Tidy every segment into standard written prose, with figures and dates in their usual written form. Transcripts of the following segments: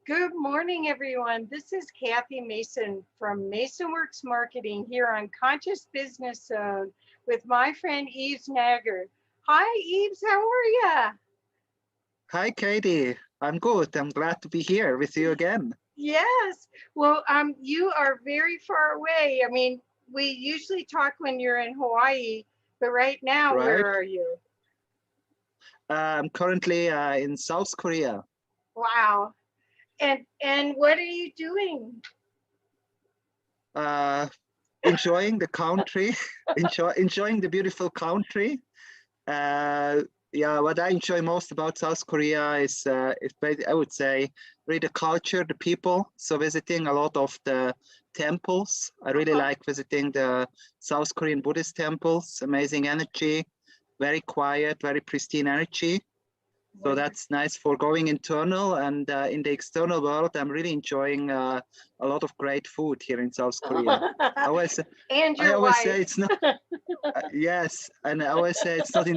Good morning, everyone. This is Kathy Mason from MasonWorks Marketing here on Conscious Business Zone with my friend Yves Nager. Hi, Yves. How are Hi, Katie. I'm good. I'm glad to be here with you you? again. Yes. Well, you are very far away. I mean, we usually talk when you're in Hawaii, but right now, Right? where are you? I'm currently in South Korea, Wow. And what are you doing? uh, enjoying the country, enjoying the beautiful country. Uh, yeah, what I enjoy most about South Korea I would say, really the culture, the people. So visiting a lot of the temples. I really Uh-huh. like visiting the South Korean Buddhist temples. Amazing energy, very quiet, very pristine energy. So Wonderful. that's nice for going internal, and in the external world, I'm really enjoying a lot of great food here in South Korea. I always, And I your always wife. say it's not yes, and I always say it's not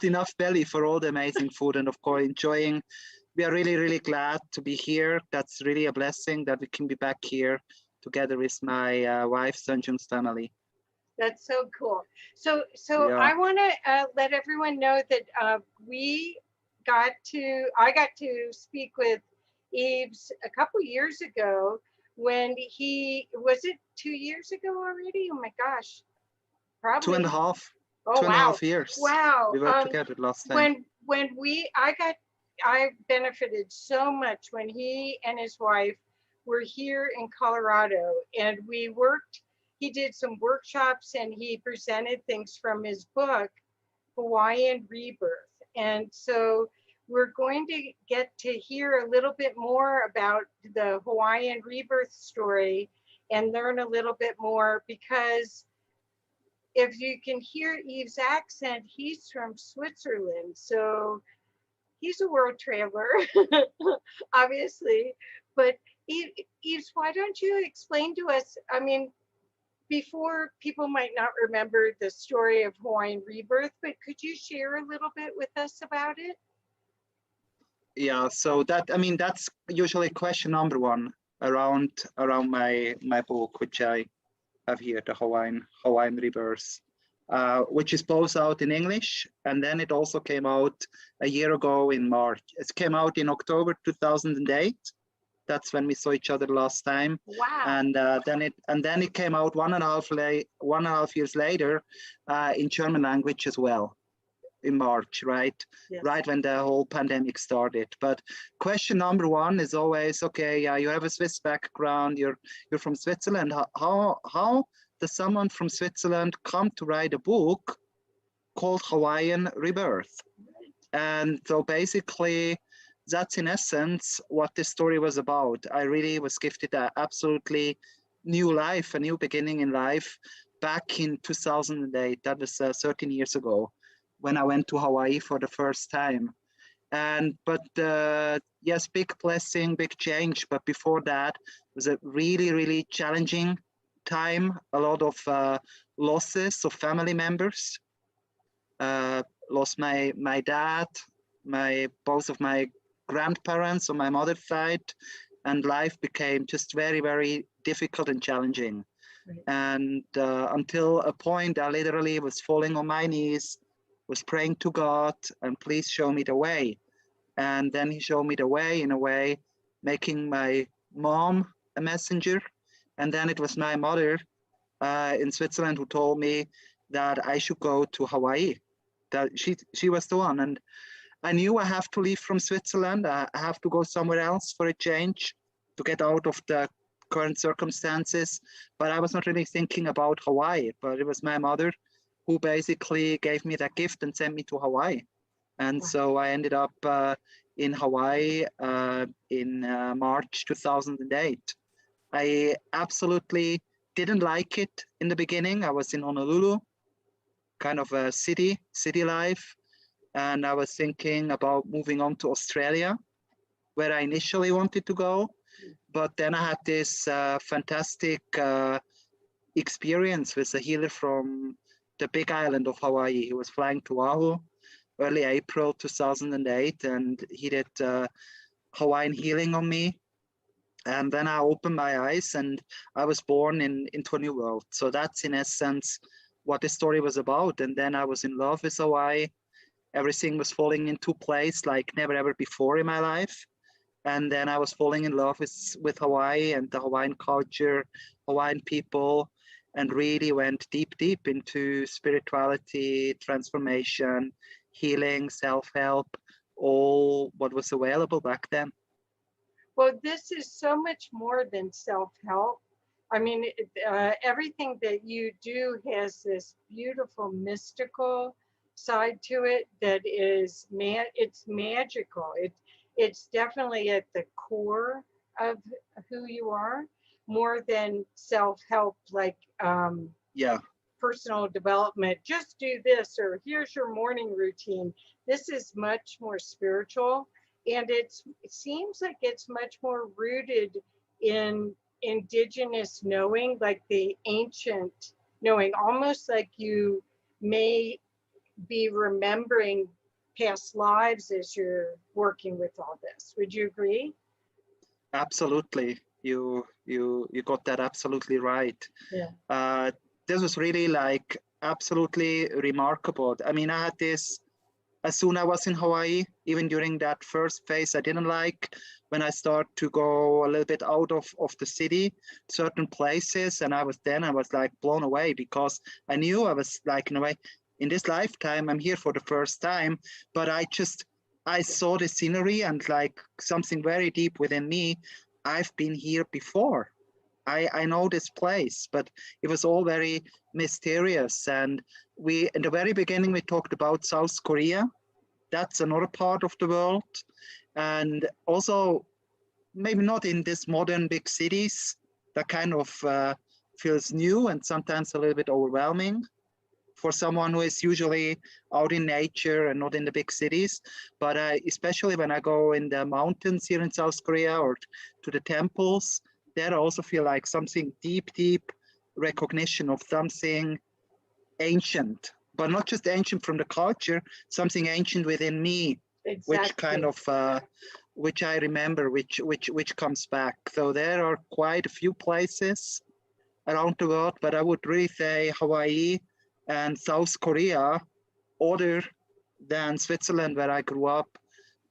enough belly for all the amazing food, and of course enjoying. We are really really glad to be here. That's really a blessing that we can be back here together with my wife, Sunjung's family. That's so cool. So Yeah, I want to let everyone know that I got to speak with Eves a couple years ago when was it 2 years ago already? Oh my gosh, two and a probably. half, Oh two and a wow, half years. wow. We were together last time. I benefited so much when he and his wife were here in Colorado, and he did some workshops and he presented things from his book, Hawaiian Rebirth. And so we're going to get to hear a little bit more about the Hawaiian Rebirth story and learn a little bit more because if you can hear Eve's accent, he's from Switzerland. So he's a world traveler, obviously. But Yves, why don't you explain to us? I mean, before people might not remember the story of Hawaiian Rebirth, but could you share a little bit with us about it? Yeah, so that's usually question number one around my book, which I have here, the Hawaiian Rebirth, which is both out in English, and then it also came out a year ago in March. It came out in October 2008. That's when we saw each other last time, Wow. and then it came out 1.5 years later in German language as well in March, right? Yes. Right when the whole pandemic started. But question number one is always, okay, yeah, you have a Swiss background, you're from Switzerland. How does someone from Switzerland come to write a book called Hawaiian Rebirth? And so basically, that's in essence what this story was about. I really was gifted an absolutely new life, a new beginning in life back in 2008. That was 13 years ago when I went to Hawaii for the first time. And but yes, big blessing, big change. But before that, it was a really, really challenging time. A lot of losses of family members. Uh, Lost my dad, my both of my grandparents on my mother's side, and life became just very, very difficult and challenging. Right. And until a point, I literally was falling on my knees, was praying to God, and please show me the way. And then he showed me the way in a way, making my mom a messenger. And then it was my mother in Switzerland who told me that I should go to Hawaii. That she was the one, and I knew I have to leave from Switzerland. I have to go somewhere else for a change to get out of the current circumstances. But I was not really thinking about Hawaii. But it was my mother who basically gave me that gift and sent me to Hawaii. And Wow. so I ended up in Hawaii in March 2008. I absolutely didn't like it in the beginning. I was in Honolulu, kind of a city life, and I was thinking about moving on to Australia, where I initially wanted to go. But then I had this fantastic experience with a healer from the big island of Hawaii. He was flying to Oahu early April 2008, and he did Hawaiian healing on me. And then I opened my eyes and I was born into a new world. So that's in essence what this story was about. And then I was in love with Hawaii. Everything was falling into place like never ever before in my life. And then I was falling in love with Hawaii and the Hawaiian culture, Hawaiian people, and really went deep, deep into spirituality, transformation, healing, self-help, all what was available back then. Well, this is so much more than self-help. I mean, everything that you do has this beautiful mystical side to it that is it's magical. It's definitely at the core of who you are, more than self-help, like Yeah, personal development. Just do this, or here's your morning routine. This is much more spiritual, and it seems like it's much more rooted in indigenous knowing, like the ancient knowing, almost like you may be remembering past lives as you're working with all this. Would you agree? absolutely. You got that absolutely right. Yeah. This was really like absolutely remarkable. I mean, I had this as soon as I was in Hawaii, even during that first phase, I didn't like when I start to go a little bit out of the city, certain places. And I was like blown away because I knew I was like, in a way, in this lifetime, I'm here for the first time, but I saw the scenery and like something very deep within me. I've been here before. I know this place, but it was all very mysterious. And in the very beginning, we talked about South Korea. That's another part of the world. And also, maybe not in these modern big cities, that kind of feels new and sometimes a little bit overwhelming for someone who is usually out in nature and not in the big cities. But especially when I go in the mountains here in South Korea or to the temples, there I also feel like something deep, deep recognition of something ancient, but not just ancient from the culture, something ancient within me, which kind Exactly. of, which I remember, which comes back. So there are quite a few places around the world, but I would really say Hawaii and South Korea, other than Switzerland, where I grew up,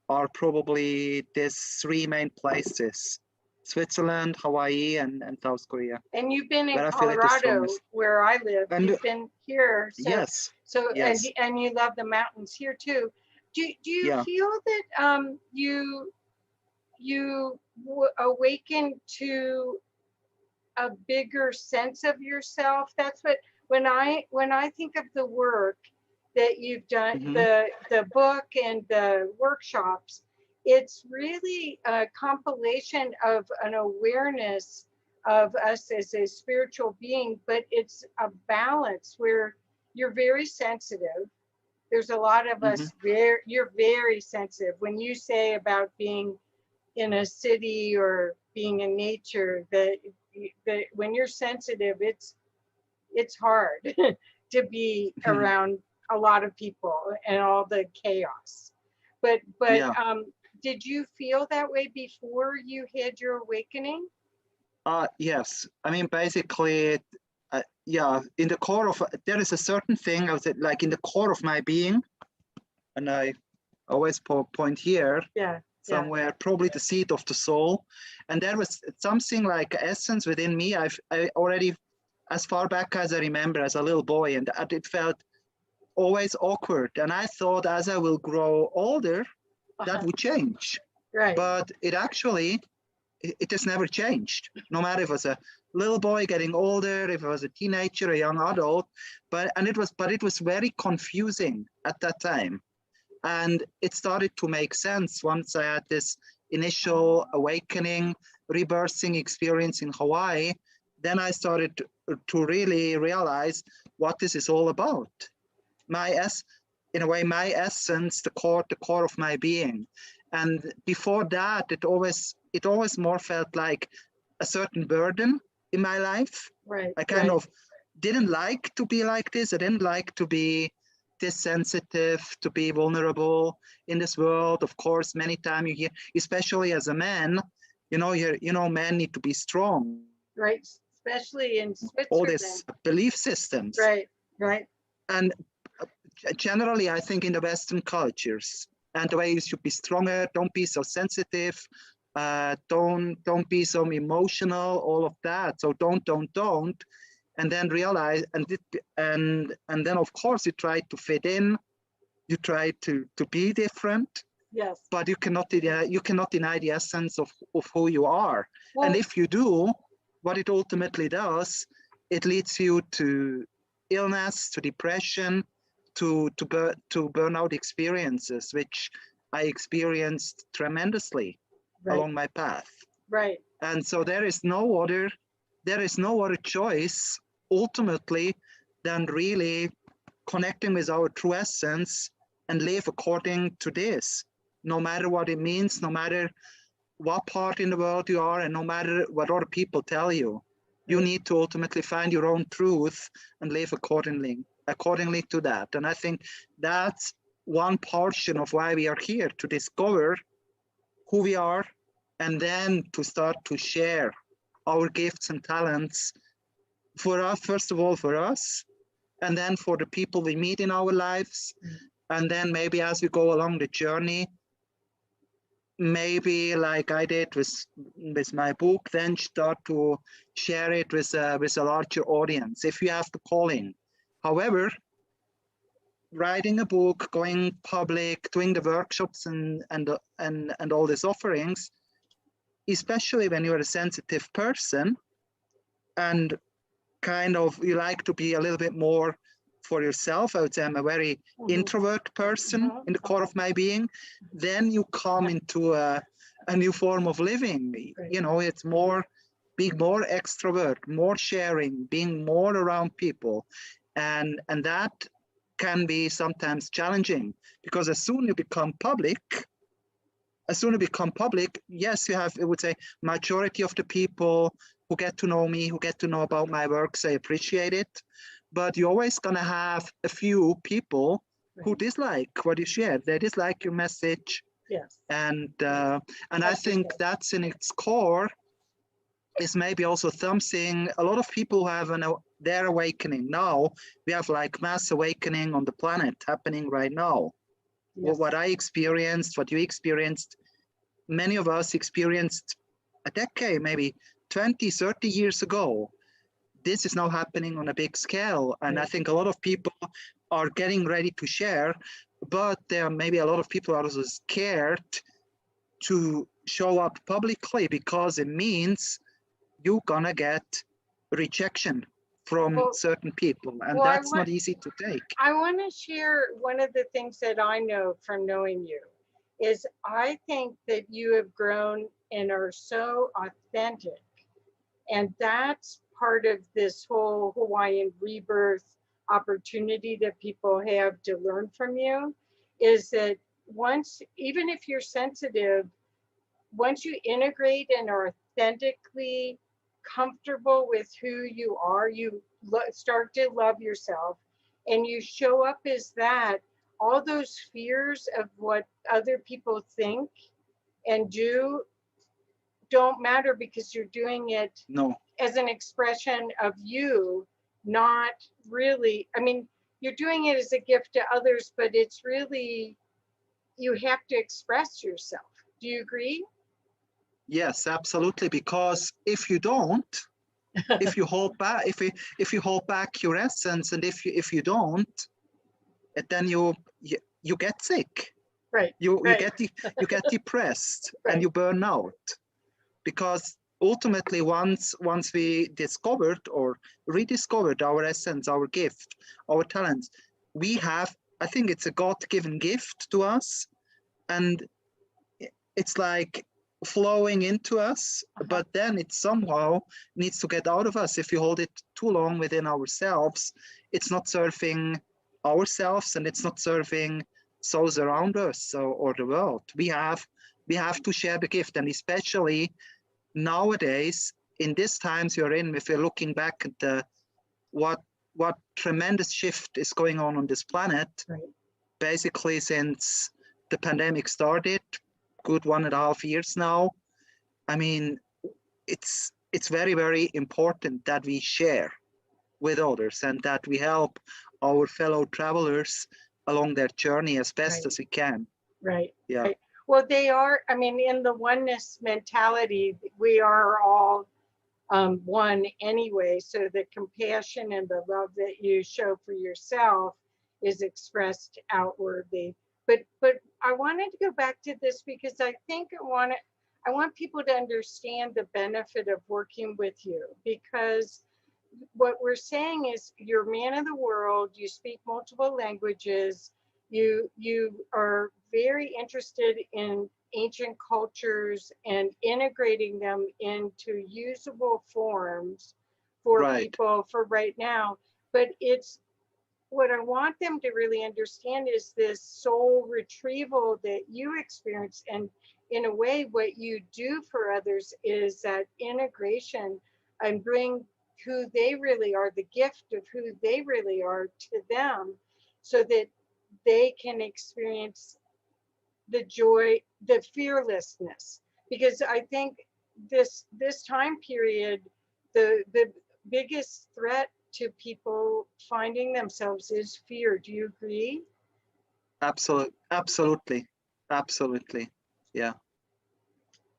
are probably these three main places: Switzerland, Hawaii, and South Korea, And you've been in where I feel like the Colorado, strongest. where I live. And You've been here, so yes, so yes, and you love the mountains here too. Do you yeah. feel that you awaken to a bigger sense of yourself? That's what, when I think of the work that you've done, Mm-hmm. the book and the workshops, it's really a compilation of an awareness of us as a spiritual being, but it's a balance where you're very sensitive. There's a lot of Mm-hmm. us very, you're very sensitive. When you say about being in a city or being in nature, that when you're sensitive, it's hard to be around a lot of people and all the chaos. But Yeah. did you feel that way before you had your awakening? Yes. I mean, basically, yeah, in the core of, there is a certain thing, I was like in the core of my being, and I always point here, Yeah, yeah. somewhere, probably the seat of the soul. And there was something like essence within me. I already, as far back as I remember as a little boy, and it felt always awkward. And I thought as I will grow older, that would change. Right. But it actually, it has never changed, no matter if it was a little boy getting older, if it was a teenager, a young adult, but it was very confusing at that time. And it started to make sense once I had this initial awakening, rebirthing experience in Hawaii. Then I started to really realize what this is all about. In a way, my essence, the core of my being. And before that, it always more felt like a certain burden in my life. Right. I kind of didn't like to be like this. I didn't like to be this sensitive, to be vulnerable in this world. Of course, many times you hear, especially as a man, Men need to be strong. Right, especially in All Switzerland. these belief systems. Right, right. And generally, I think in the Western cultures, and the way you should be stronger, don't be so sensitive, don't be so emotional, all of that. So don't, and then realize, and then of course you try to fit in, you try to be different. Yes. But you cannot deny the essence of who you are. Well, and if you do, what it ultimately does, it leads you to illness, to depression, to burnout experiences, which I experienced tremendously along my path. Right. And so there is no other choice ultimately than really connecting with our true essence and live according to this, no matter what it means, no matter what part in the world you are, and no matter what other people tell you. You need to ultimately find your own truth and live accordingly to that. And I think that's one portion of why we are here, to discover who we are, and then to start to share our gifts and talents for us, first of all, for us, and then for the people we meet in our lives. And then maybe as we go along the journey, maybe like I did with my book, then start to share it with a larger audience if you have the calling. However, writing a book, going public, doing the workshops and all these offerings, especially when you're a sensitive person and kind of you like to be a little bit more for yourself. I would say I'm a very introvert person in the core of my being. Then you come into a new form of living. It's being more extrovert, more sharing, being more around people. And that can be sometimes challenging, because as soon as you become public, yes, you have, I would say, majority of the people who get to know me, who get to know about my works, I appreciate it. But you're always going to have a few people who dislike what you share. They dislike your message. Yes. And I think that's in its core is maybe also something a lot of people have their awakening now. We have like mass awakening on the planet happening right now. Yes. What I experienced, what you experienced, many of us experienced a decade, maybe 20, 30 years ago. This is now happening on a big scale. And I think a lot of people are getting ready to share, but there are maybe a lot of people are also scared to show up publicly, because it means you're gonna get rejection from certain people. And that's not easy to take. I want to share one of the things that I know from knowing you is I think that you have grown and are so authentic. And that's part of this whole Hawaiian Rebirth opportunity that people have to learn from you, is that once, even if you're sensitive, once you integrate and are authentically comfortable with who you are, you start to love yourself and you show up as that, all those fears of what other people think and do don't matter, because you're doing it as an expression of you, not really, I mean, you're doing it as a gift to others, but it's really, you have to express yourself. Do you agree? Yes, absolutely. Because if you don't, if you hold back, if you hold back your essence, and if you don't, then you get sick. Right. You get depressed and you burn out. Because ultimately, once we discovered or rediscovered our essence, our gift, our talents, we have, I think it's a God-given gift to us, and it's like flowing into us, but then it somehow needs to get out of us. If you hold it too long within ourselves, it's not serving ourselves, and it's not serving souls around us or the world. We have to share the gift, and especially nowadays, in these times you're in, if you're looking back at what tremendous shift is going on this planet, basically since the pandemic started, good 1.5 years now, I mean, it's very, very important that we share with others and that we help our fellow travelers along their journey as best as we can. Right. Yeah. Right. Well, they are, I mean, in the oneness mentality, we are all one anyway. So the compassion and the love that you show for yourself is expressed outwardly. But I wanted to go back to this because I think I want people to understand the benefit of working with you, because what we're saying is you're a man of the world, you speak multiple languages, you are very interested in ancient cultures and integrating them into usable forms for Right. people for right now. But it's what I want them to really understand is this soul retrieval that you experience. And in a way, what you do for others is that integration and bring who they really are, the gift of who they really are to them, so that they can experience the joy, the fearlessness. Because I think this time period, the biggest threat to people finding themselves is fear. Do you agree? Absolutely. Yeah.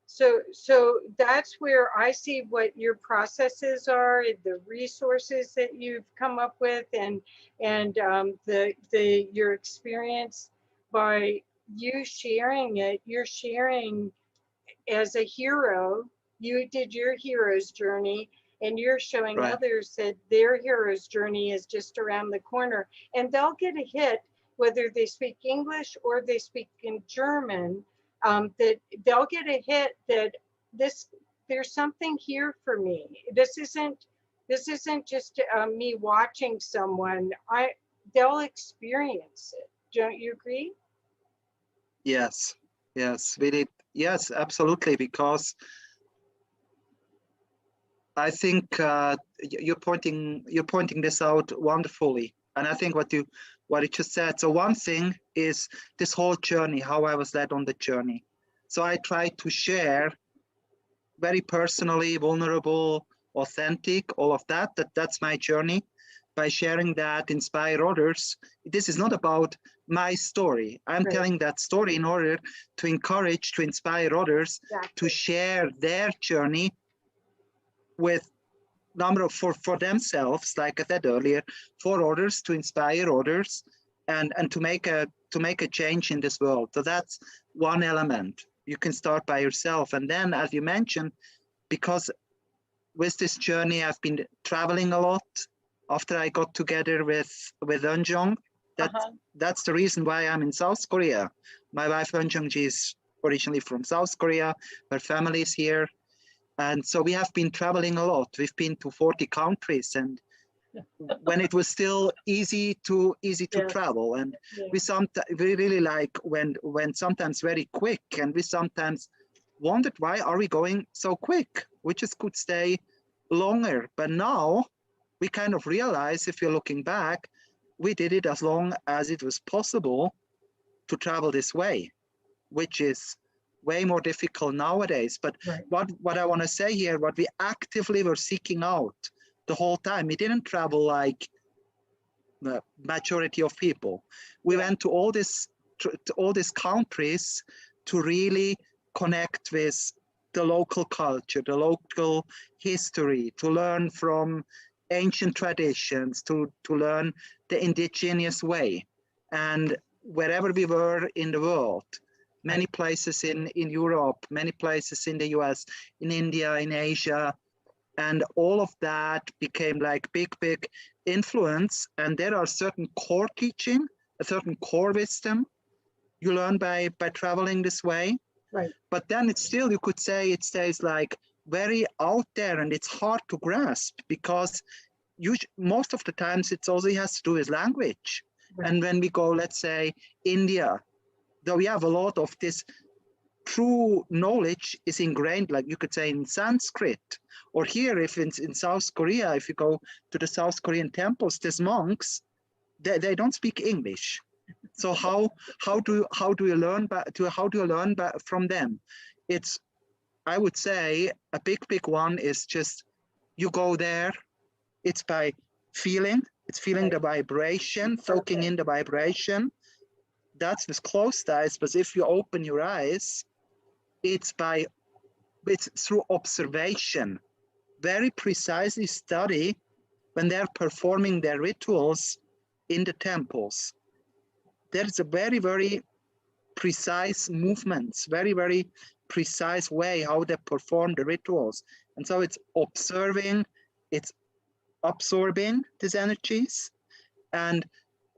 So that's where I see what your processes are, the resources that you've come up with, and the your experience. By you sharing it, you're sharing as a hero. You did your hero's journey, and you're showing Right. others that their hero's journey is just around the corner, and they'll get a hit whether they speak English or they speak in German. That they'll get a hit that this there's something here for me. This isn't just me watching someone. They'll experience it. Don't you agree? Yes. Yes. We did. Yes, absolutely. Because I think you're pointing this out wonderfully, and I think what you just said. So one thing is this whole journey, how I was led on the journey. So I try to share very personally, vulnerable, authentic, all of that. That's my journey. By sharing that, inspire others. This is not about my story. I'm Right. telling that story in order to encourage, to inspire others to share their journey with number of for themselves, like I said earlier, for others, to inspire others, and to make a change in this world. So that's one element. You can start by yourself, and then, as you mentioned, because with this journey I've been traveling a lot. After I got together with Eunjung, that's the reason why I'm in South Korea. My wife Eunjung, she's originally from South Korea. Her family is here. And so we have been traveling a lot. We've been to 40 countries, and when it was still easy to travel, and we really like when sometimes very quick, and we sometimes wondered why are we going so quick? We just could stay longer. But now we kind of realize, if you're looking back, we did it as long as it was possible to travel this way, which is way more difficult nowadays. But what I want to say here, what we actively were seeking out the whole time, we didn't travel like the majority of people. We went to all these countries to really connect with the local culture, the local history, to learn from ancient traditions, to learn the indigenous way. And wherever we were in the world, many places in Europe, many places in the US, in India, in Asia, and all of that became like big influence. And there are certain core teaching, a certain core wisdom you learn by traveling this way. Right. But then it's still, you could say, it stays like very out there, and it's hard to grasp, because most of the times it also has to do with language. And when we go, let's say, India, though we have a lot of this true knowledge is ingrained, like you could say, in Sanskrit. Or here, if in South Korea, if you go to the South Korean temples, these monks, they don't speak English. So how do you learn from them? It's I would say a big one is just, you go there, it's by feeling, it's feeling Right. the vibration, soaking in the vibration. That's with closed eyes, but if you open your eyes, it's through observation. Very precisely study when they're performing their rituals in the temples. There's a very precise movements, very precise way how they perform the rituals. And so it's observing, it's absorbing these energies. And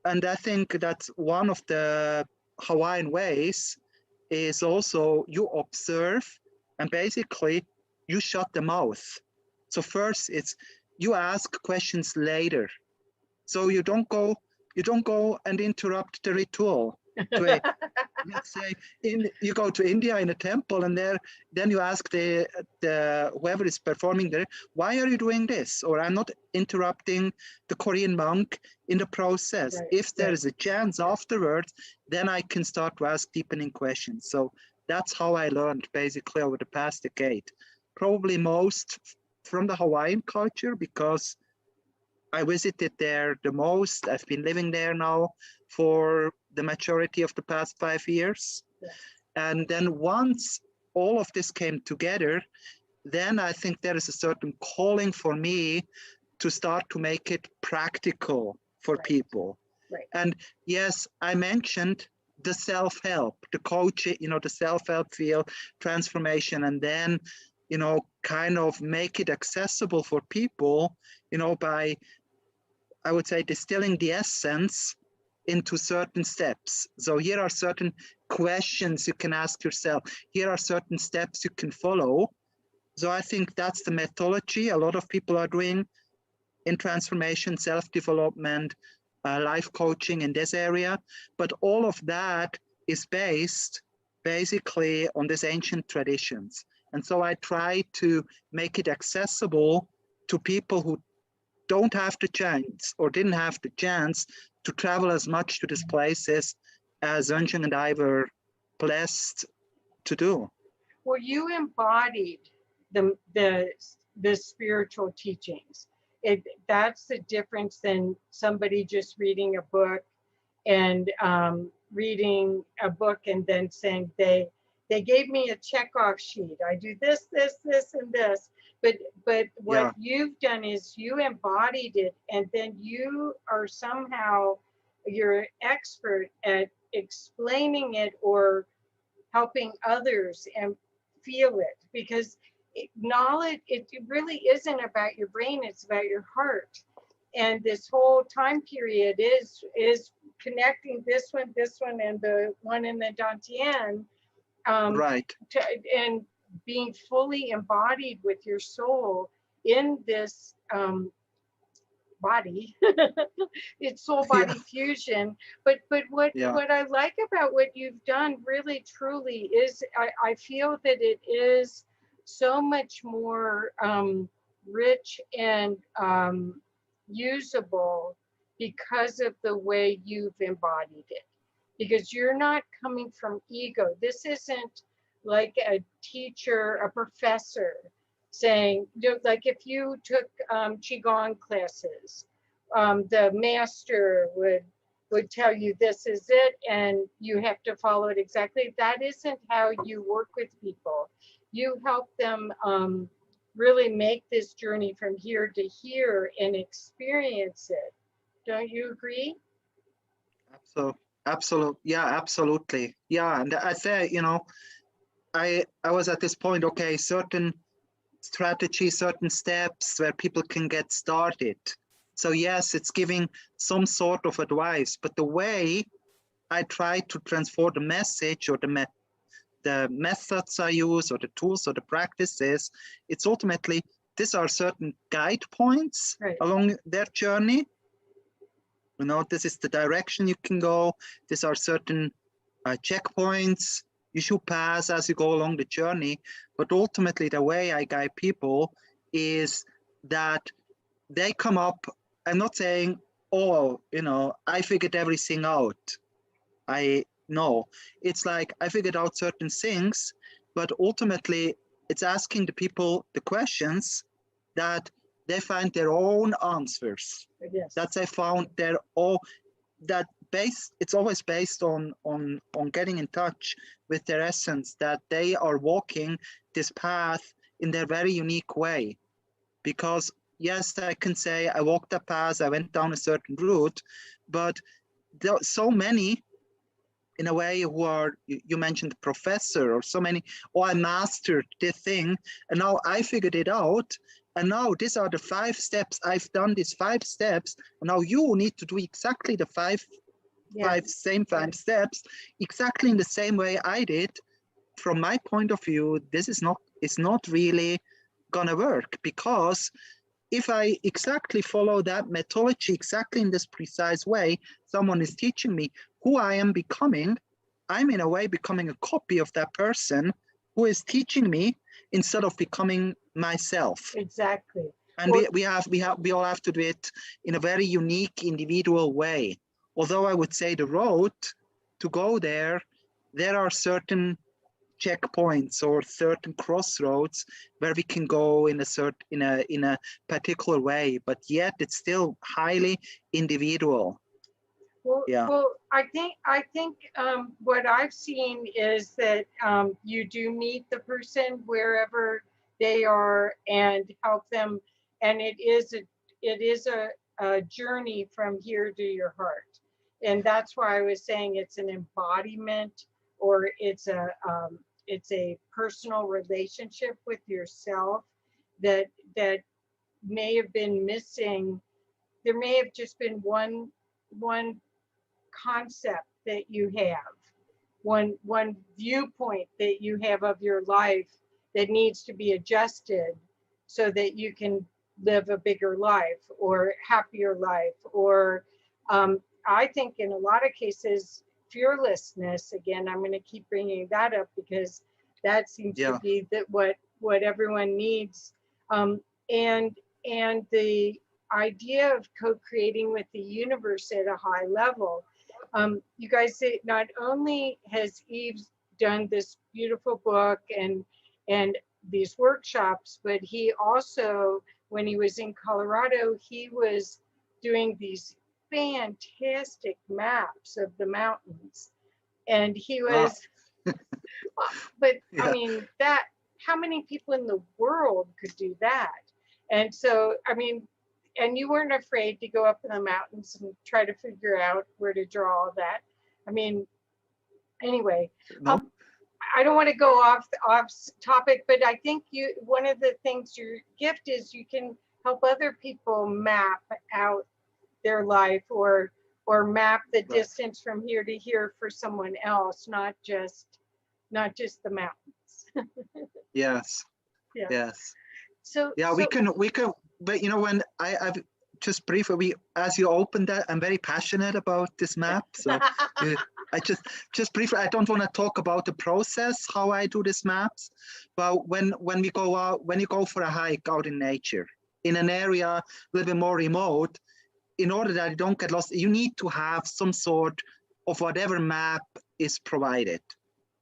I think that's one of the Hawaiian ways is also you observe and basically you shut the mouth. So first it's you ask questions later. So you don't go and interrupt the ritual. Let's say you go to India in a temple and then you ask the whoever is performing there, why are you doing this? Or I'm not interrupting the Korean monk in the process. Right, if there right. is a chance afterwards, then I can start to ask deepening questions. So that's how I learned basically over the past decade. Probably most from the Hawaiian culture because I visited there the most. I've been living there now for the majority of the past 5 years. Yeah. And then once all of this came together, then I think there is a certain calling for me to start to make it practical for Right. people. Right. And yes, I mentioned the self-help, the coaching, the self-help field, transformation, and then, kind of make it accessible for people, by, I would say, distilling the essence into certain steps. So here are certain questions you can ask yourself. Here are certain steps you can follow. So I think that's the methodology a lot of people are doing in transformation, self-development, life coaching in this area. But all of that is based basically on these ancient traditions. And so I try to make it accessible to people who don't have the chance or didn't have the chance to travel as much to these places as Eunjung and I were blessed to do. Well, you embodied the spiritual teachings. That's the difference than somebody just reading a book and then saying they gave me a checkoff sheet. I do this, and this. But what you've done is you embodied it, and then you're an expert at explaining it or helping others and feel it, because knowledge, it really isn't about your brain, it's about your heart. And this whole time period is connecting this one and the one in the Dantian, Right. and being fully embodied with your soul in this body. It's soul body fusion. But what I like about what you've done really truly is I feel that it is so much more rich and usable because of the way you've embodied it, because you're not coming from ego. This isn't like a teacher, a professor saying, like if you took Qigong classes, the master would tell you this is it and you have to follow it exactly. That isn't how you work with people. You help them really make this journey from here to here and experience it. Don't you agree? Absolutely. Yeah, and I say, I was at this point, okay, certain strategies, certain steps where people can get started. So yes, it's giving some sort of advice, but the way I try to transform the message or the methods I use or the tools or the practices, it's ultimately, these are certain guide points along their journey. This is the direction you can go. These are certain checkpoints you should pass as you go along the journey. But ultimately, the way I guide people is that they come up, I'm not saying, oh, I figured everything out. No, it's like I figured out certain things, but ultimately it's asking the people the questions that they find their own answers. Yes. That they found their own, that it's always based on getting in touch with their essence, that they are walking this path in their very unique way. Because yes, I can say I walked that path, I went down a certain route, but there are so many in a way who are, you mentioned professor, or so many, or I mastered this thing and now I figured it out, and now these are the 5 steps, I've done these 5 steps, and now you need to do exactly the five steps exactly in the same way I did. From my point of view, this is not really gonna work, because if I exactly follow that methodology exactly in this precise way, someone is teaching me who I am becoming, I'm in a way becoming a copy of that person who is teaching me instead of becoming myself. Exactly. And we all have to do it in a very unique, individual way. Although I would say the road to go there are certain checkpoints or certain crossroads where we can go in a particular way, but yet it's still highly individual. Well, yeah. Well, I think what I've seen is that you do meet the person wherever they are and help them, and it is a journey from here to your heart, and that's why I was saying it's an embodiment, or it's a personal relationship with yourself that may have been missing. There may have just been one concept that you have, one viewpoint that you have of your life that needs to be adjusted so that you can live a bigger life or happier life, or I think in a lot of cases fearlessness. Again, I'm going to keep bringing that up because that seems to be that what everyone needs, and the idea of co-creating with the universe at a high level. You guys say not only has Yves done this beautiful book and these workshops, but he also, when he was in Colorado, he was doing these fantastic maps of the mountains, and he was but I mean, that, how many people in the world could do that? And so, I mean, and you weren't afraid to go up in the mountains and try to figure out where to draw all that. I mean, anyway, I don't want to go off topic, but I think one of the things your gift is, you can help other people map out their life, or map the distance from here to here for someone else, not just the mountains. Yes. Yeah. Yes. So we can, but you know, when I've just briefly, as you opened that, I'm very passionate about this map. So I just briefly, I don't want to talk about the process, how I do these maps, but when we go out, when you go for a hike out in nature, in an area a little bit more remote, in order that you don't get lost, you need to have some sort of whatever map is provided,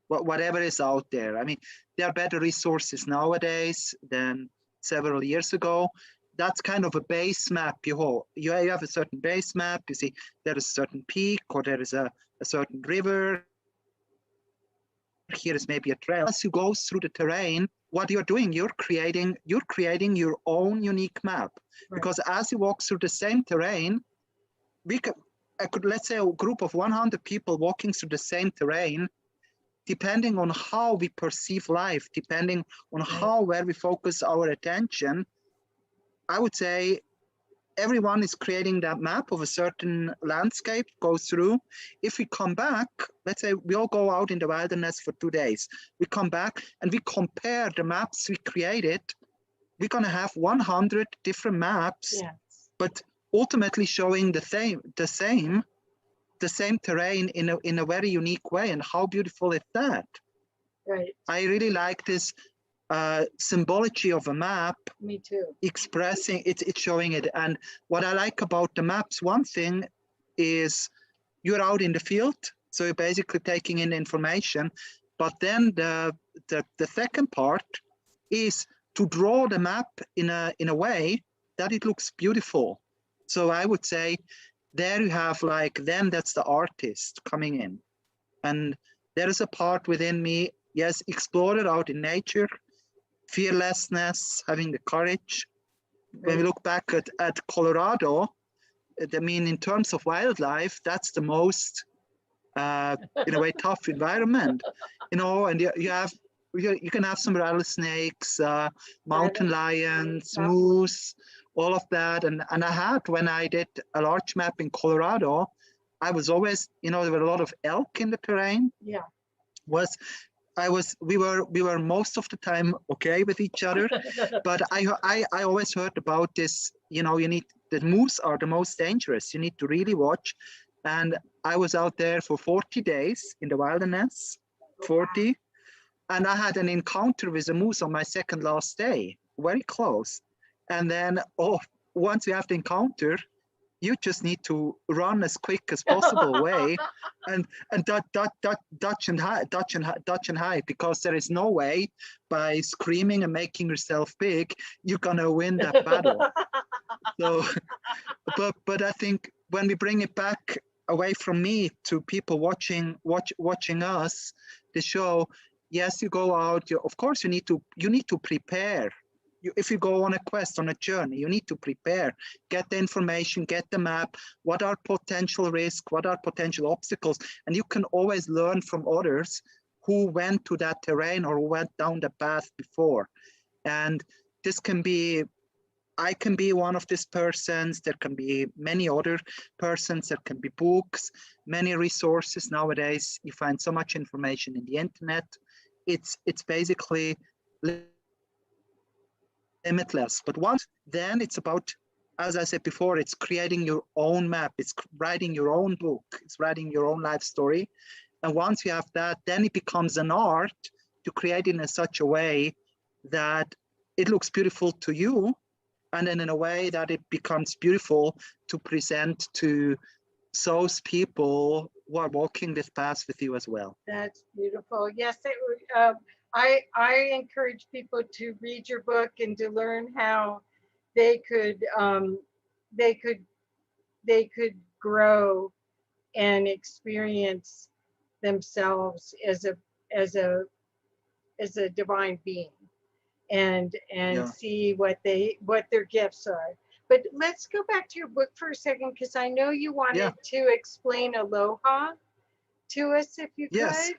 whatever is out there. I mean, there are better resources nowadays than several years ago. That's kind of a base map. You have a certain base map. You see there is a certain peak, or there is a certain river. Here is maybe a trail. As you go through the terrain, what you're doing, you're creating your own unique map. Right. Because as you walk through the same terrain, let's say a group of 100 people walking through the same terrain, depending on how we perceive life, depending on where we focus our attention, I would say everyone is creating that map of a certain landscape, go through. If we come back, let's say we all go out in the wilderness for 2 days. We come back and we compare the maps we created. We're going to have 100 different maps, but ultimately showing the same terrain in a very unique way. And how beautiful is that? Right. I really like this symbology of a map. Me too. Expressing it's showing it. And what I like about the maps, one thing is you're out in the field, so you're basically taking in information. But then the second part is to draw the map in a way that it looks beautiful. So I would say there you have like, then that's the artist coming in. And there is a part within me, yes, explore it out in nature, fearlessness, having the courage. When we look back at Colorado, I mean, in terms of wildlife, that's the most, in a way, tough environment, you know, and you can have some rattlesnakes, mountain lions, moose, all of that. And I had, when I did a large map in Colorado, I was always, you know, there were a lot of elk in the terrain. Yeah. We were most of the time okay with each other, but I always heard about this, you know, the moose are the most dangerous. You need to really watch. And I was out there for 40 days in the wilderness, 40. And I had an encounter with a moose on my second last day, very close. And then, once you have the encounter, you just need to run as quick as possible away and dodge and hide, because there is no way by screaming and making yourself big, you're gonna win that battle. So, but I think when we bring it back away from me to people watching us, the show, yes, you go out, of course you need to prepare. If you go on a quest, on a journey, you need to prepare, get the information, get the map, what are potential risks, what are potential obstacles, and you can always learn from others who went to that terrain or who went down the path before. And this can be, I can be one of these persons, there can be many other persons, there can be books, many resources. Nowadays, you find so much information in the internet. It's basically limitless. But once then it's about, as I said before, it's creating your own map, it's writing your own book, it's writing your own life story. And once you have that, then it becomes an art to create it in such a way that it looks beautiful to you, and then in a way that it becomes beautiful to present to those people who are walking this path with you as well. That's beautiful. Yes, I encourage people to read your book and to learn how they could grow and experience themselves as a divine being, and see what their gifts are. But let's go back to your book for a second, because I know you wanted to explain aloha to us, if you could.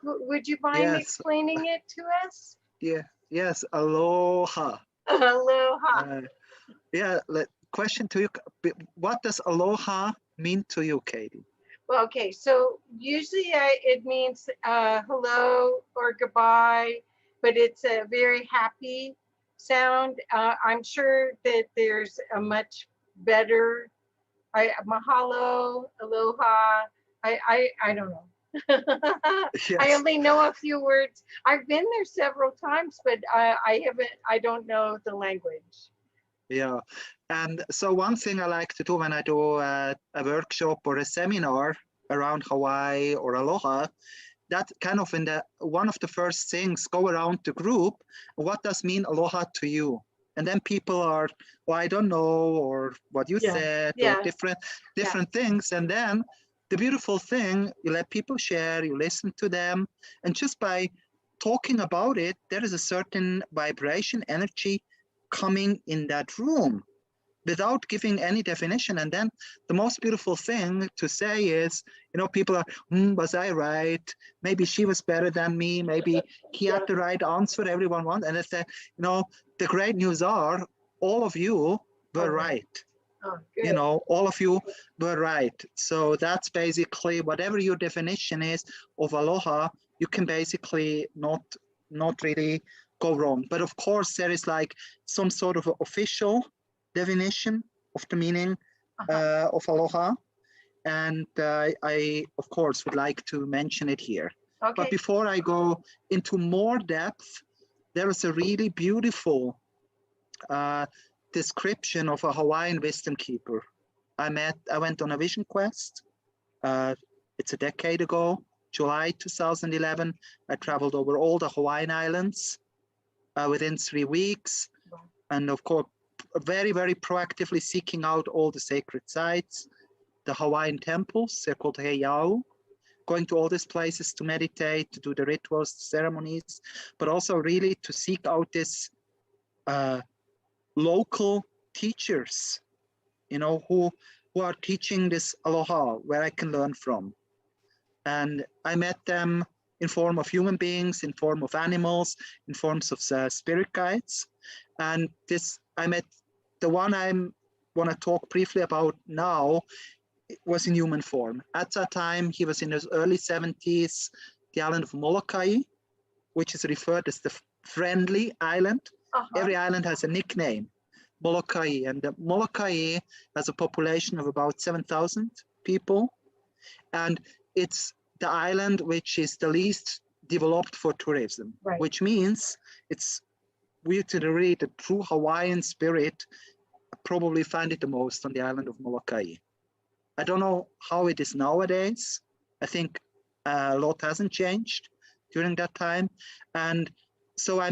Would you mind explaining it to us? Yes, aloha. Aloha. Question to you, what does aloha mean to you, Katie? Well, okay, so usually it means hello or goodbye, but it's a very happy sound. I'm sure that there's a much better, mahalo, aloha. I don't know. Yes. I only know a few words. I've been there several times, but I don't know the language. Yeah, and so one thing I like to do when I do a workshop or a seminar around Hawaii or aloha, that kind of one of the first things, go around the group, what does mean aloha to you? And then people are, well, I don't know, or what you said, or different things. And then the beautiful thing, you let people share, you listen to them, and just by talking about it, there is a certain vibration, energy coming in that room without giving any definition. And then the most beautiful thing to say is, you know, people are, was I right? Maybe she was better than me. Maybe he had the right answer everyone wants. And it's you know, the great news are all of you were right. Oh, you know, all of you were right. So that's basically whatever your definition is of aloha, you can basically not really go wrong. But of course, there is like some sort of official definition of the meaning of aloha. And I, of course, would like to mention it here. Okay. But before I go into more depth, there is a really beautiful description of a Hawaiian wisdom keeper. I went on a vision quest. It's a decade ago, July 2011. I traveled over all the Hawaiian Islands. within 3 weeks. Wow. And of course, very, very proactively seeking out all the sacred sites, the Hawaiian temples, they're called heiau, going to all these places to meditate, to do the rituals, the ceremonies, but also really to seek out this local teachers, you know, who are teaching this aloha, where I can learn from. And I met them in form of human beings, in form of animals, in forms of spirit guides. And this, I met the one I want to talk briefly about now, was in human form. At that time, he was in his early 70s, the island of Molokai, which is referred as the friendly island. Every island has a nickname, Molokai, and Molokai has a population of about 7,000 people, and it's the island which is the least developed for tourism, right. Which means it's we to read the true Hawaiian spirit probably find it the most on the island of Molokai. I don't know how it is nowadays. I think a lot hasn't changed during that time, and so I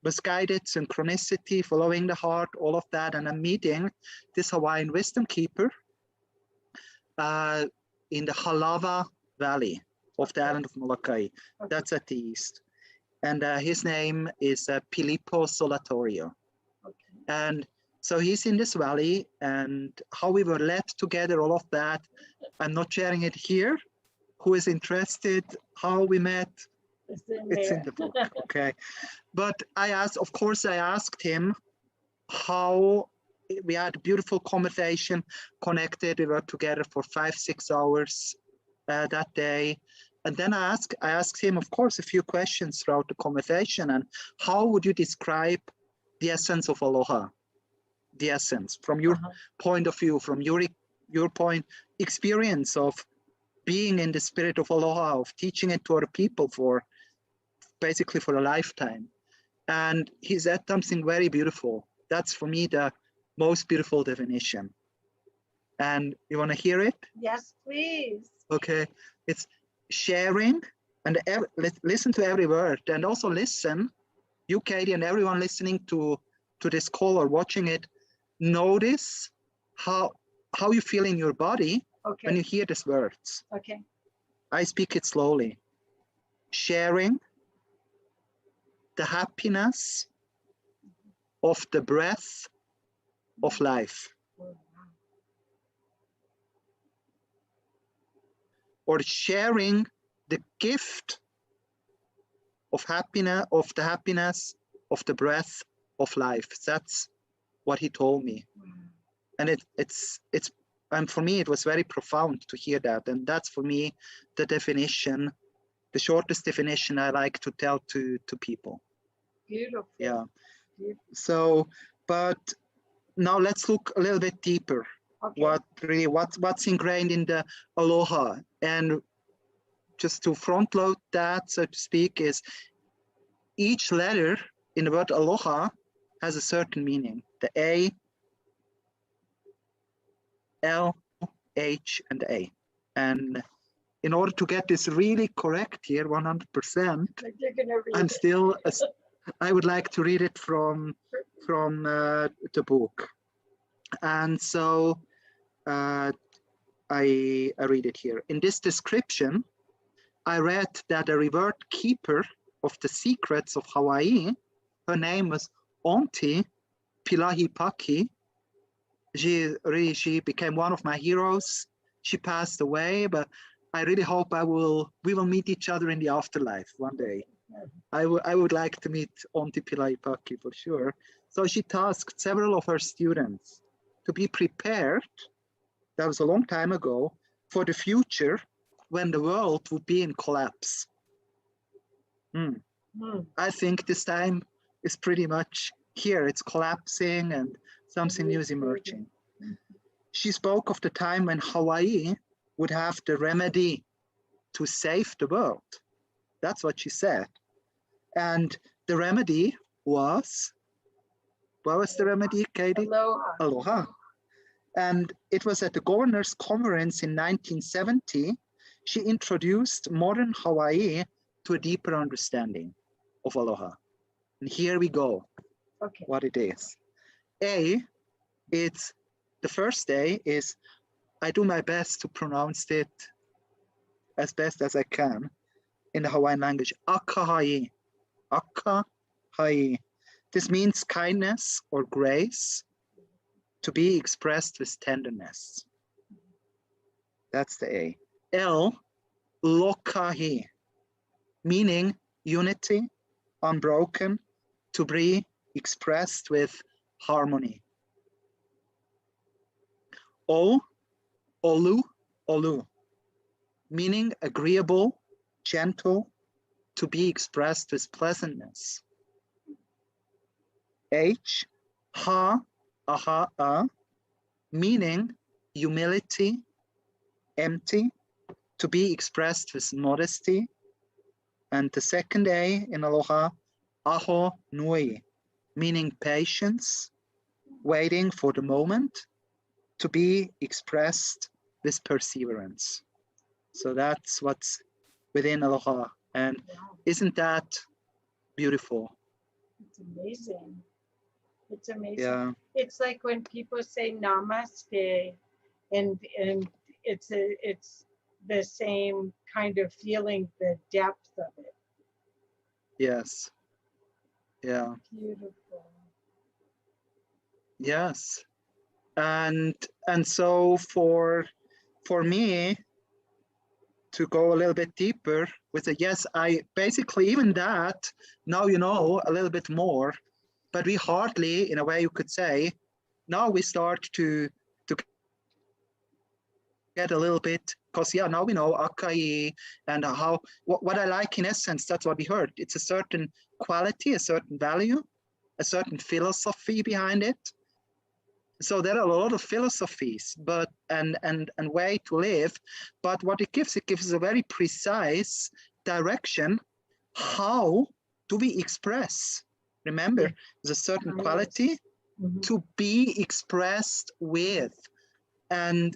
was guided, synchronicity, following the heart, all of that, and I'm meeting this Hawaiian wisdom keeper in the Halawa Valley of the island of Molokai. That's at the east. And his name is Pilipo Solatorio. And so he's in this valley, and how we were led together, all of that, I'm not sharing it here. Who is interested, how we met, it's in the book, okay. But I asked him how. We had a beautiful conversation, connected, we were together for 5-6 hours that day. And then I asked him, of course, a few questions throughout the conversation. And how would you describe the essence of aloha? The essence, from your point of view, from your experience of being in the spirit of aloha, of teaching it to other people basically for a lifetime. And he said something very beautiful. That's for me the most beautiful definition. And you want to hear it? Yes, please. Okay. It's sharing, and listen to every word, and also listen, you, Katie, and everyone listening to this call or watching it, notice how you feel in your body when you hear these words. Okay. I speak it slowly. Sharing the happiness of the breath of life. Or sharing the gift of happiness, of the happiness of the breath of life. That's what he told me. And it's and for me it was very profound to hear that. And that's for me the definition, the shortest definition I like to tell to people. Beautiful. Yeah. Beautiful. So, but now let's look a little bit deeper. Okay. What's ingrained in the aloha, and just to front load that, so to speak, is each letter in the word aloha has a certain meaning. The A, L, H, and A. And in order to get this really correct here, 100%, I'm still, I would like to read it from the book. And so I read it here. In this description, I read that a revered keeper of the secrets of Hawaii, her name was Auntie Pilahipaki. She became one of my heroes. She passed away, but I really hope we will meet each other in the afterlife one day. I would like to meet Auntie Pilahipaki for sure. So she tasked several of her students to be prepared, that was a long time ago, for the future when the world would be in collapse. I think this time is pretty much here. It's collapsing and something new is emerging. She spoke of the time when Hawaii would have the remedy to save the world. That's what she said. And the remedy was, what was the remedy, Katie? Aloha. Aloha. And it was at the Governor's Conference in 1970, she introduced modern Hawaii to a deeper understanding of aloha. And here we go, Okay. what it is. A, it's the first A is, I do my best to pronounce it as best as I can in the Hawaiian language. Akahai. Akahai. This means kindness or grace to be expressed with tenderness. That's the A. L, lokahi, meaning unity, unbroken, to be expressed with harmony. O, olu, olu, meaning agreeable, gentle, to be expressed with pleasantness. H, ha, aha, a, meaning humility, empty, to be expressed with modesty. And the second A in aloha, aho nui, meaning patience, waiting for the moment, to be expressed with perseverance. So that's what's within aloha. And Wow. isn't that beautiful? It's amazing. It's amazing. Yeah. It's like when people say namaste, and it's the same kind of feeling, the depth of it. Yes. Yeah. Beautiful. Yes. And so for me to go a little bit deeper with a yes, I basically, even that, now you know a little bit more, but we hardly, in a way you could say, now we start to get a little bit, because yeah, now we know Akai and how, what I like in essence, that's what we heard. It's a certain quality, a certain value, a certain philosophy behind it. So there are a lot of philosophies, but and way to live, but what it gives a very precise direction. How do we express? Remember, there's a certain quality to be expressed with, and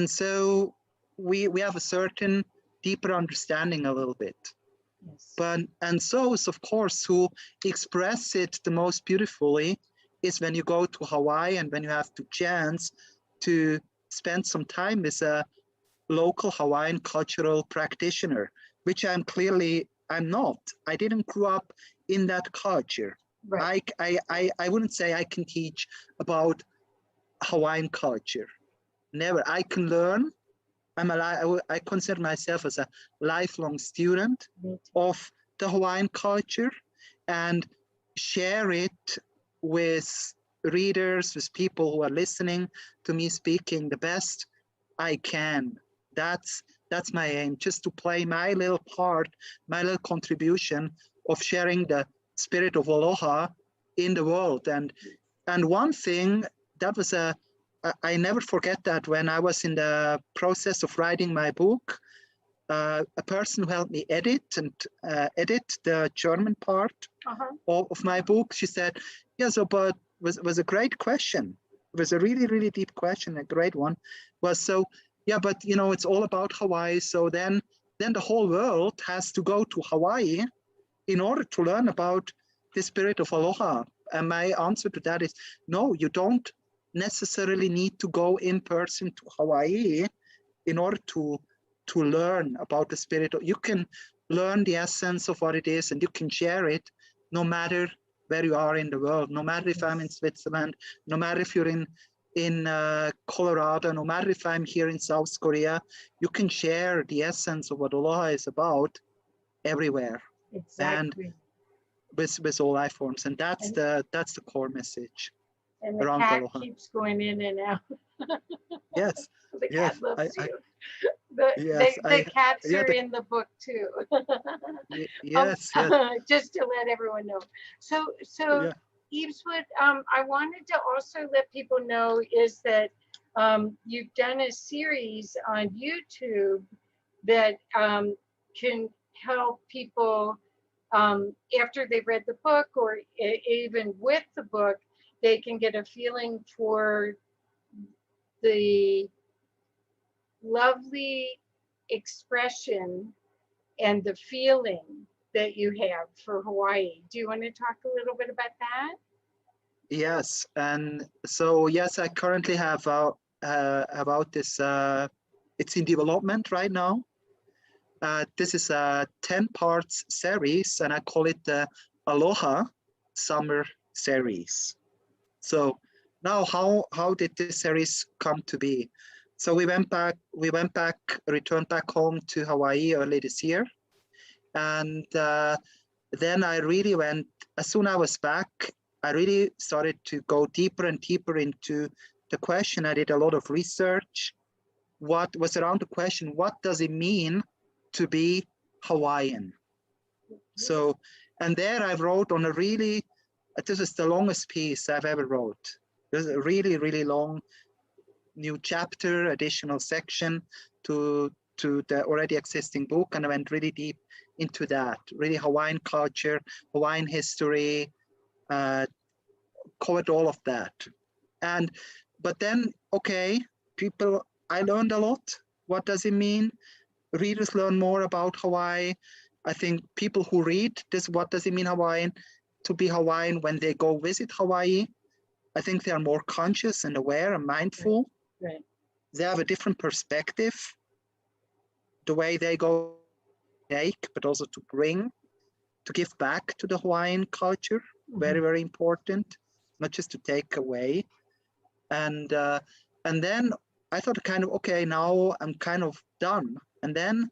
so we have a certain deeper understanding a little bit. Yes. But and so of course who express it the most beautifully is when you go to Hawaii and when you have the chance to spend some time with a local Hawaiian cultural practitioner, which I'm not. I didn't grow up in that culture. Right. I wouldn't say I can teach about Hawaiian culture. Never. I can learn. I consider myself as a lifelong student of the Hawaiian culture and share it with readers, with people who are listening to me speaking the best I can. That's my aim, just to play my little part, my little contribution of sharing the spirit of aloha in the world. And one thing that was I never forget that when I was in the process of writing my book, a person who helped me edit the German part of my book, she said, yeah, so but was a great question. It was a really, really deep question, a great one. Was so, yeah, but you know, it's all about Hawaii. So then the whole world has to go to Hawaii in order to learn about the spirit of aloha. And my answer to that is, no, you don't necessarily need to go in person to Hawaii in order to learn about the spirit. You can learn the essence of what it is and you can share it no matter where you are in the world, no matter if I'm in Switzerland, no matter if you're in Colorado, no matter if I'm here in South Korea, you can share the essence of what aloha is about everywhere. Exactly. And with all life forms, and that's the core message. And the around cat aloha. keeps going in and out. Yes. The cat loves you. Yes, the cats yeah, are in the book too. yes, yes. Just to let everyone know. So Yeah. Yves, what I wanted to also let people know is that you've done a series on YouTube that can help people after they've read the book, or even with the book, they can get a feeling for the lovely expression and the feeling that you have for Hawaii. Do you want to talk a little bit about that? Yes, and so yes, I currently have about this. It's in development right now. This is a 10 parts series, and I call it the ALOHA Summer Series. So now, how did this series come to be? So we returned back home to Hawaii early this year, and then I really went. As soon as I was back, I really started to go deeper and deeper into the question. I did a lot of research. What was around the question? What does it mean to be Hawaiian? So, and there I wrote on a really. This is the longest piece I've ever wrote. There's a really, really long new chapter, additional section to the already existing book, and I went really deep into that. Really Hawaiian culture, Hawaiian history, covered all of that. But then, okay, I learned a lot. What does it mean? Readers learn more about Hawaii. I think people who read this, what does it mean Hawaiian, to be Hawaiian, when they go visit Hawaii, I think they are more conscious and aware and mindful. Right. They have a different perspective. The way they go take, but also to bring, to give back to the Hawaiian culture, very, very important, not just to take away. And then I thought okay, now I'm kind of done. And then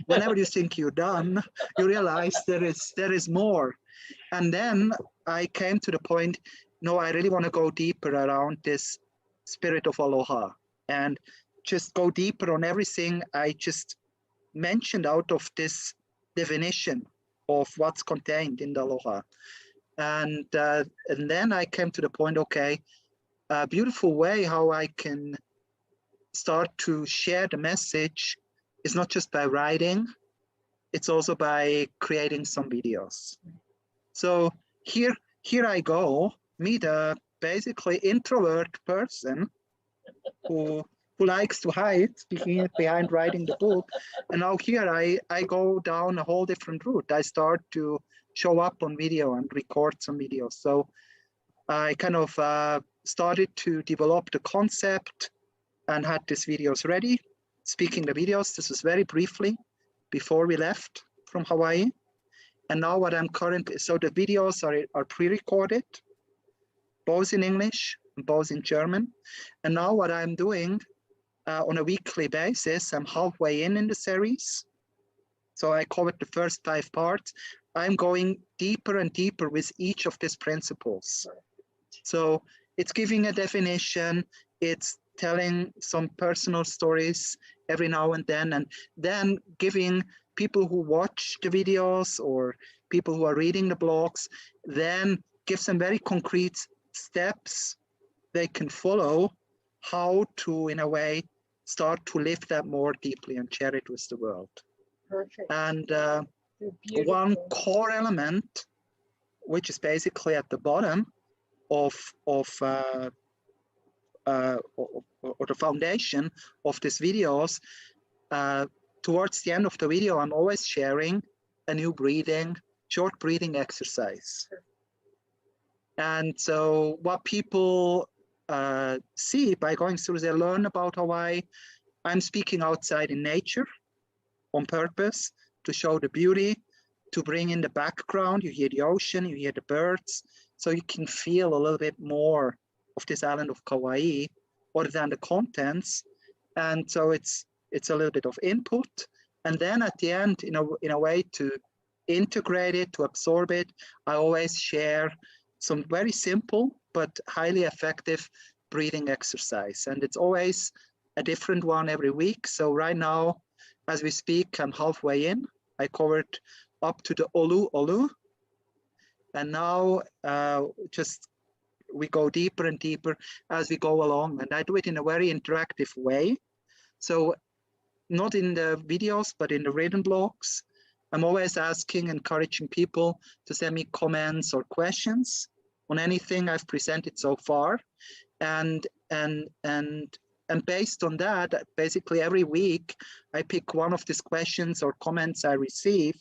whenever you think you're done, you realize there is more. And then I came to the point, no, I really want to go deeper around this spirit of aloha and just go deeper on everything I just mentioned out of this definition of what's contained in the aloha. And then I came to the point, okay, a beautiful way how I can start to share the message is not just by writing, it's also by creating some videos. So here I go, meet a basically introvert person who likes to hide behind writing the book. And now here I go down a whole different route. I start to show up on video and record some videos. So I kind of started to develop the concept and had these videos ready. Speaking the videos, this was very briefly before we left from Hawaii. And now what I'm currently, so the videos are pre-recorded, both in English, both in German. And now what I'm doing on a weekly basis, I'm halfway in the series. So I covered the first 5 parts. I'm going deeper and deeper with each of these principles. So it's giving a definition, it's telling some personal stories every now and then giving people who watch the videos or people who are reading the blogs, then gives them very concrete steps they can follow how to, in a way, start to live that more deeply and share it with the world. Perfect. And one core element, which is basically at the bottom of the foundation of these videos, towards the end of the video, I'm always sharing a new short breathing exercise. And so what people see by going through, they learn about Hawaii. I'm speaking outside in nature on purpose to show the beauty, to bring in the background. You hear the ocean, you hear the birds, so you can feel a little bit more of this island of Kauai other than the contents. And so it's a little bit of input. And then at the end, in a way to integrate it, to absorb it, I always share some very simple but highly effective breathing exercise. And it's always a different one every week. So right now, as we speak, I'm halfway in. I covered up to the Olu Olu. And now we go deeper and deeper as we go along. And I do it in a very interactive way. So not in the videos, but in the written blogs. I'm always encouraging people to send me comments or questions on anything I've presented so far. And based on that, basically every week, I pick one of these questions or comments I receive,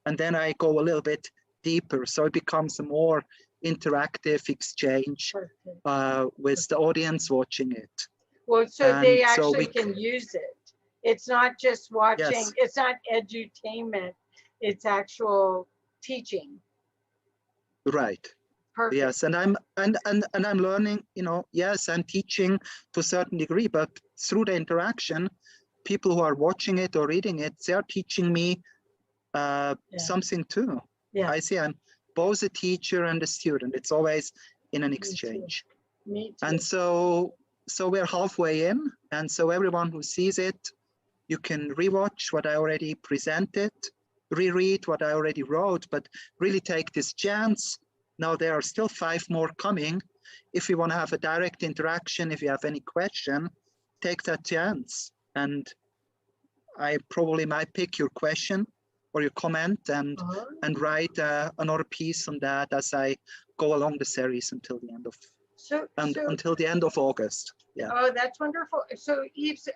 and then I go a little bit deeper. So it becomes a more interactive exchange with the audience watching it. Well, so And they so actually can use it. It's not just watching, yes. It's not edutainment, it's actual teaching. Right. Perfect. Yes, and I'm learning, you know, yes, I'm teaching to a certain degree, but through the interaction, people who are watching it or reading it, they are teaching me something too. Yeah. I see I'm both a teacher and a student. It's always in an exchange. Me too. And so we're halfway in. And so everyone who sees it, you can rewatch what I already presented, reread what I already wrote, but really take this chance. Now there are still 5 more coming. If you want to have a direct interaction, if you have any question, take that chance. And I probably might pick your question or your comment and write another piece on that as I go along the series until the end of until the end of August. Yeah. Oh, that's wonderful. So Yves,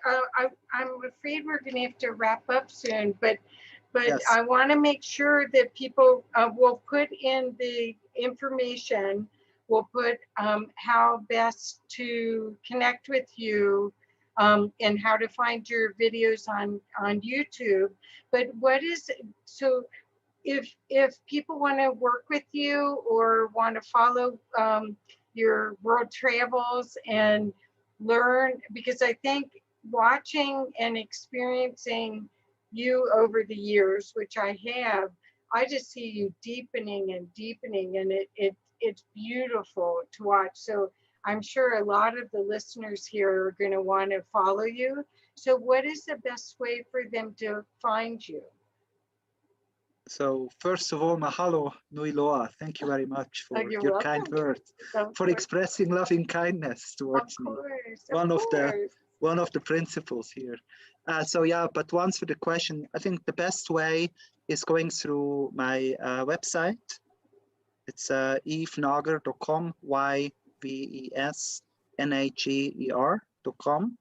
I'm afraid we're going to have to wrap up soon, but yes. I want to make sure that people will put in the information. We'll put how best to connect with you and how to find your videos on YouTube. But what is, so if people want to work with you or want to follow your world travels and learn, because I think watching and experiencing you over the years, which I have, I just see you deepening and deepening, and it's beautiful to watch. So I'm sure a lot of the listeners here are going to want to follow you. So what is the best way for them to find you? So first of all, mahalo nui loa. Thank you very much for your kind words, for expressing loving kindness towards me. One of the principles here. So yeah, but to answer the question, I think the best way is going through my website. It's yvesnager.com, yvesnager.com,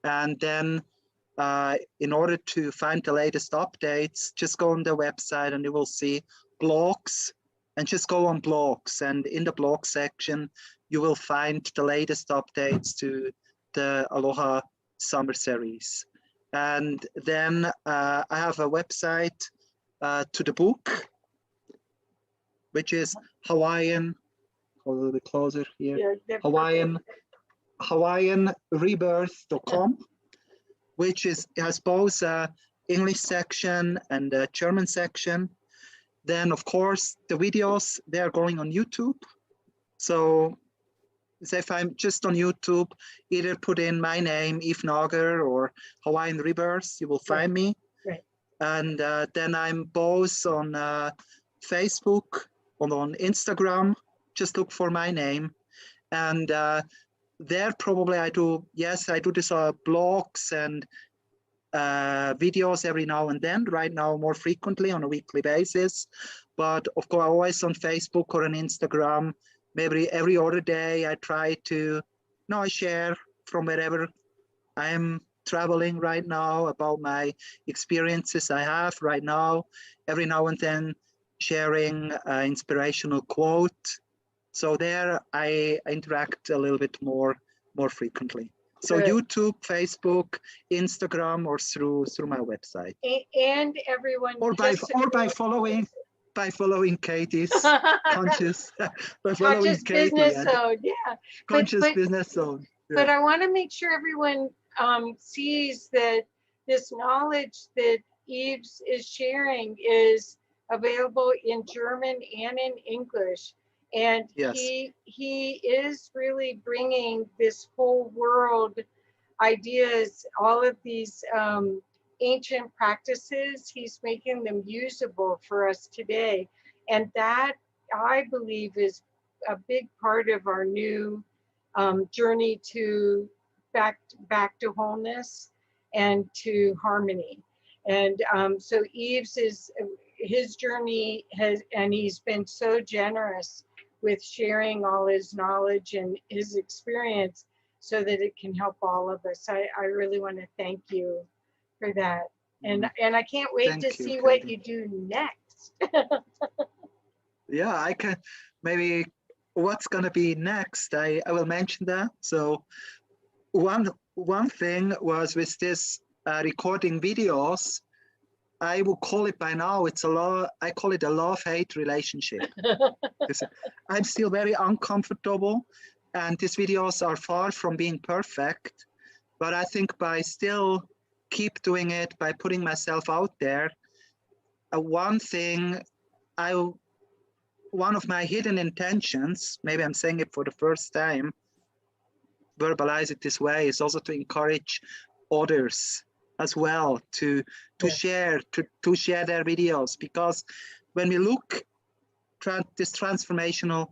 and then in order to find the latest updates, just go on the website and you will see blogs, and just go on blogs, and in the blog section you will find the latest updates to the ALOHA Summer Series. And then I have a website to the book, which is Hawaiian, a little bit closer here, yeah, Hawaiian Rebirth.com, which has both English section and a German section. Then of course the videos, they are going on YouTube. So if I'm just on YouTube, either put in my name, Yves Nager, or Hawaiian Rebirth, you will find me. Right. And then I'm both on Facebook, on Instagram, just look for my name. And there probably I do this blogs and videos every now and then, right now more frequently on a weekly basis. But of course, always on Facebook or on Instagram, maybe every other day I try to, I share from wherever I'm traveling right now about my experiences I have right now, every now and then sharing an inspirational quote. So there I interact a little bit more frequently. So good. YouTube, Facebook, Instagram, or through my website. And everyone, or by following Katie's conscious business zone, yeah. Conscious business zone. Yeah. But I want to make sure everyone sees that this knowledge that Yves is sharing is available in German and in English. And yes. he is really bringing this whole world ideas, all of these ancient practices, he's making them usable for us today. And that, I believe, is a big part of our new journey to back to wholeness and to harmony. And so Yves his journey and he's been so generous with sharing all his knowledge and his experience so that it can help all of us. I really want to thank you for that. And I can't wait to see what you do next. next? Yeah, I can maybe what's gonna be next. I will mention that. So one thing was with this recording videos, I would call it by now, I call it a love-hate relationship. I'm still very uncomfortable, and these videos are far from being perfect. But I think by still keep doing it, by putting myself out there, one of my hidden intentions, maybe I'm saying it for the first time, verbalize it this way, is also to encourage others as well to share their videos, because when we look this transformational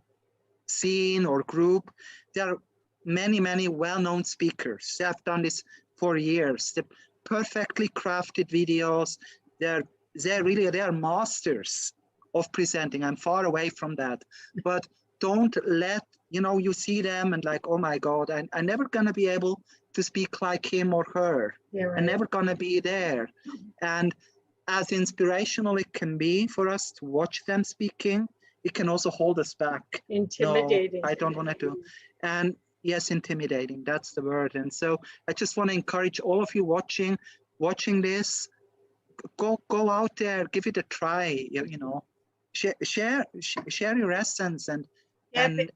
scene or group, there are many well-known speakers. They have done this for years. They're perfectly crafted videos. They are masters of presenting. I'm far away from that, but don't let, you see them and like, oh my God, I'm never gonna be able to speak like him or her. Yeah, right. I'm never gonna be there. And as inspirational it can be for us to watch them speaking, it can also hold us back. Intimidating. No, I don't want to do. And yes, intimidating, that's the word. And so I just want to encourage all of you watching this, go out there, give it a try, share your essence, and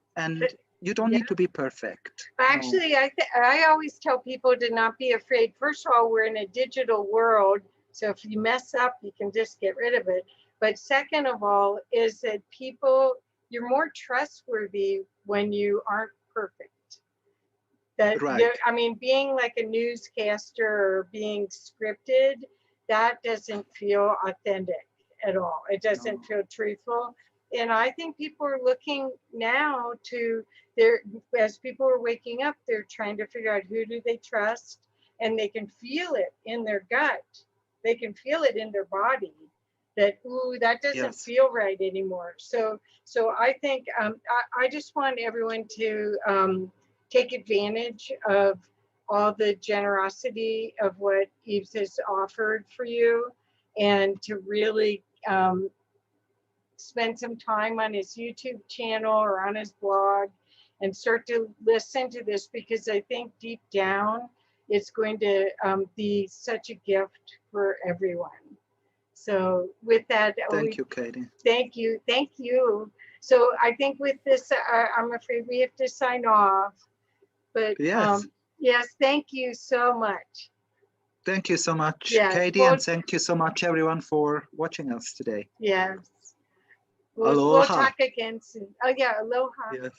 you don't need to be perfect. Actually, no. I always tell people to not be afraid. First of all, we're in a digital world, so if you mess up, you can just get rid of it. But second of all, is that you're more trustworthy when you aren't perfect. Right. I mean, being like a newscaster or being scripted, that doesn't feel authentic at all. It doesn't feel truthful. And I think people are looking now as people are waking up, they're trying to figure out who do they trust, and they can feel it in their gut. They can feel it in their body that, ooh, that doesn't feel right anymore. So I think I just want everyone to take advantage of all the generosity of what Yves has offered for you, and to really spend some time on his YouTube channel or on his blog and start to listen to this, because I think deep down it's going to be such a gift for everyone. So with that, thank you, Katie. Thank you. So I think with this, I'm afraid we have to sign off. But yes, thank you so much. Thank you so much, Katie, and thank you so much, everyone, for watching us today. Yes. Aloha. We'll talk again soon. Oh yeah, aloha. Yes.